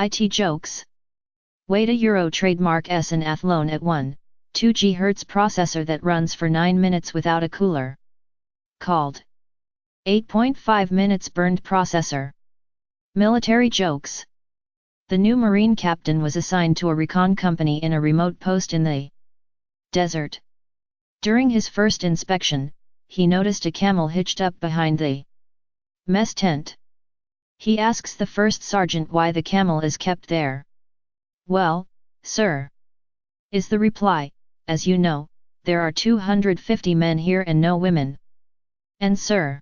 IT jokes. Wait a Euro trademark S an Athlone at 1.2 GHz processor that runs for 9 minutes without a cooler. Called 8.5 minutes burned processor. Military jokes. The new Marine captain was assigned to a recon company in a remote post in the desert. During his first inspection, he noticed a camel hitched up behind the mess tent. He asks the first sergeant why the camel is kept there. "Well, sir," is the reply, "as you know, there are 250 men here and no women. And sir,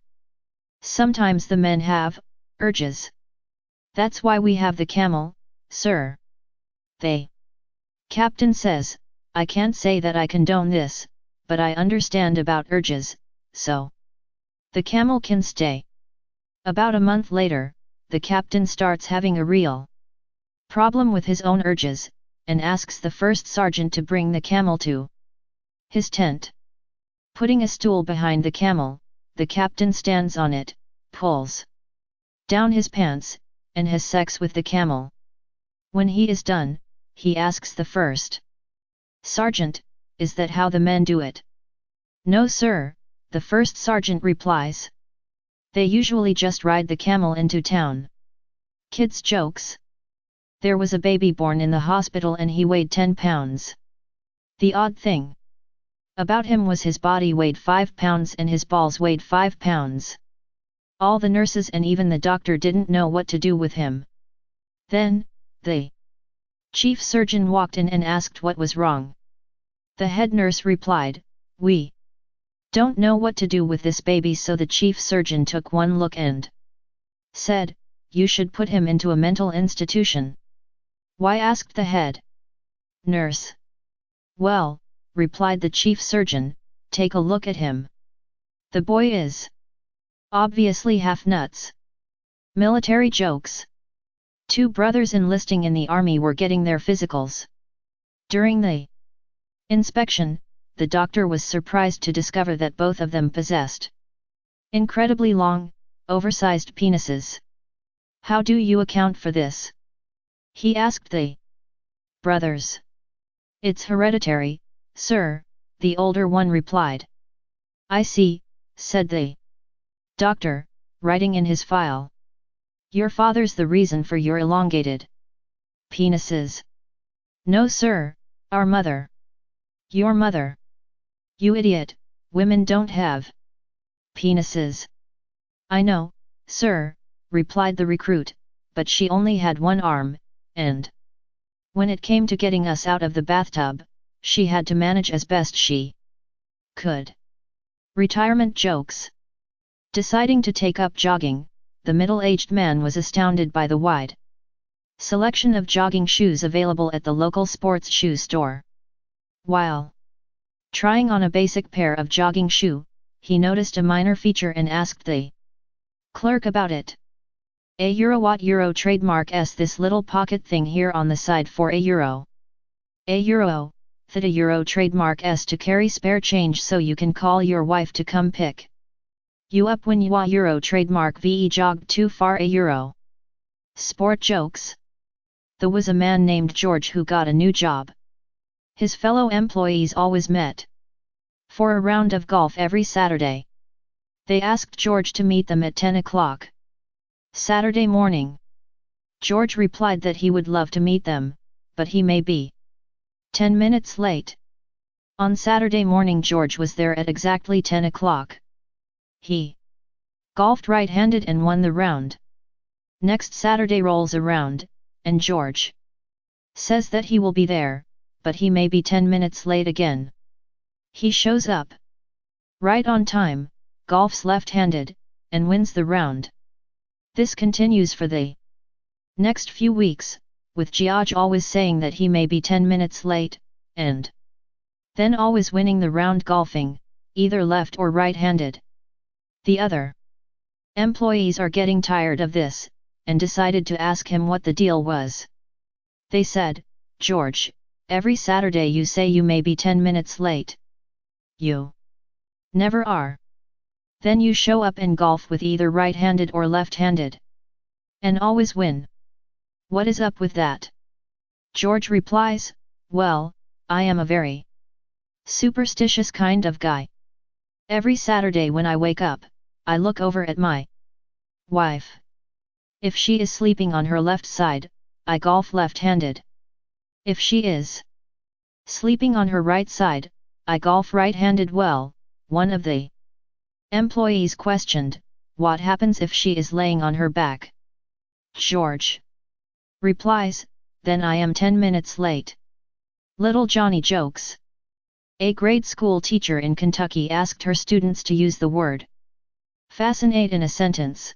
sometimes the men have urges. That's why we have the camel, sir." The captain says, "I can't say that I condone this, but I understand about urges, so the camel can stay." About a month later, the captain starts having a real problem with his own urges, and asks the first sergeant to bring the camel to his tent. Putting a stool behind the camel, the captain stands on it, pulls down his pants, and has sex with the camel. When he is done, he asks the first sergeant, "Is that how the men do it?" "No sir," the first sergeant replies. "They usually just ride the camel into town." Kids jokes. There was a baby born in the hospital and he weighed 10 pounds. The odd thing about him was his body weighed 5 pounds and his balls weighed 5 pounds. All the nurses and even the doctor didn't know what to do with him. Then, the chief surgeon walked in and asked what was wrong. The head nurse replied, "We don't know what to do with this baby." So the chief surgeon took one look and said, "You should put him into a mental institution." "Why?" asked the head nurse. "Well," replied the chief surgeon, "take a look at him. The boy is obviously half nuts." Military jokes. Two brothers enlisting in the army were getting their physicals. During the inspection, the doctor was surprised to discover that both of them possessed incredibly long, oversized penises. "How do you account for this?" he asked the brothers. "It's hereditary, sir," the older one replied. "I see," said the doctor, writing in his file. "Your father's the reason for your elongated penises." "No sir, our mother." "Your mother? You idiot, women don't have penises." "I know, sir," replied the recruit, "but she only had one arm, and when it came to getting us out of the bathtub, she had to manage as best she could." Retirement jokes. Deciding to take up jogging, the middle-aged man was astounded by the wide selection of jogging shoes available at the local sports shoe store. While trying on a basic pair of jogging shoe, he noticed a minor feature and asked the clerk about it. What euro trademark s this little pocket thing here on the side for €1. €1, that euro trademark s to carry spare change so you can call your wife to come pick you up when you euro trademark ve jogged too far €1. Sport jokes. There was a man named George who got a new job. His fellow employees always met for a round of golf every Saturday. They asked George to meet them at 10 o'clock Saturday morning. George replied that he would love to meet them, but he may be 10 minutes late. On Saturday morning George was there at exactly 10 o'clock. He golfed right-handed and won the round. Next Saturday rolls around, and George says that he will be there, but he may be 10 minutes late again. He shows up right on time, golfs left-handed, and wins the round. This continues for the next few weeks, with George always saying that he may be 10 minutes late, and then always winning the round golfing, either left or right-handed. The other employees are getting tired of this, and decided to ask him what the deal was. They said, "George, every Saturday you say you may be 10 minutes late. You never are. Then you show up and golf with either right-handed or left-handed. And always win. What is up with that? George replies, well, I am a very superstitious kind of guy. Every Saturday when I wake up, I look over at my wife. If she is sleeping on her left side, I golf left-handed. If she is sleeping on her right side, I golf right-handed. Well, one of the employees questioned, what happens if she is laying on her back? George replies, then I am 10 minutes late. Little Johnny jokes. A grade school teacher in Kentucky asked her students to use the word fascinate in a sentence.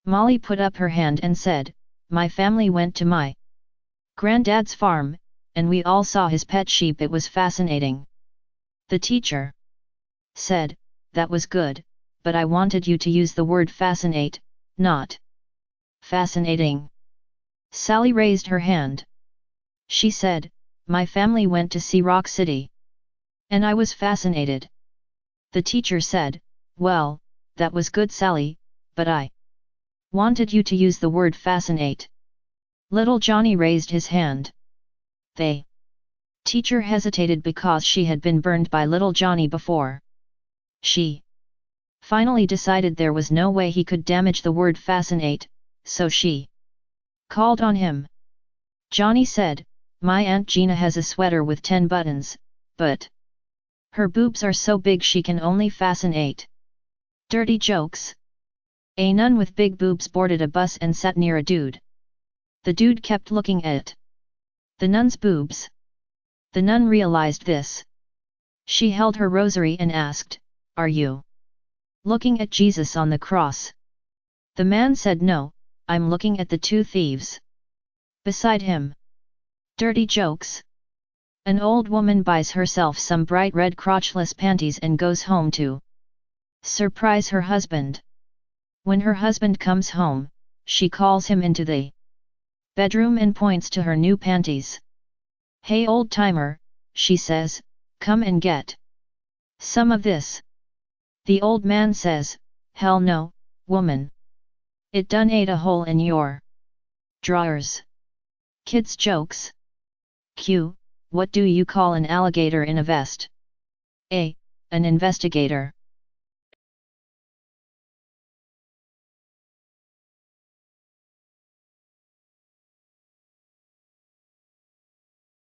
Molly put up her hand and said, my family went to my granddad's farm, and we all saw his pet sheep. It was fascinating. The teacher said, that was good, but I wanted you to use the word fascinate, not fascinating. Sally raised her hand. She said, my family went to see Rock City. And I was fascinated. The teacher said, well, that was good, Sally, but I wanted you to use the word fascinate. Little Johnny raised his hand. The teacher hesitated because she had been burned by Little Johnny before. She finally decided there was no way he could damage the word fascinate, so she called on him. Johnny said, my Aunt Gina has a sweater with 10 buttons, but her boobs are so big she can only fascinate. Dirty jokes. A nun with big boobs boarded a bus and sat near a dude. The dude kept looking at the nun's boobs. The nun realized this. She held her rosary and asked, are you looking at Jesus on the cross? The man said, no, I'm looking at the 2 thieves beside him. Dirty jokes. An old woman buys herself some bright red crotchless panties and goes home to surprise her husband. When her husband comes home, she calls him into the bedroom and points to her new panties. Hey old timer, she says, come and get some of this. The old man says, hell no, woman. It done ate a hole in your drawers. Kids jokes. Q. What do you call an alligator in a vest? A. An investigator.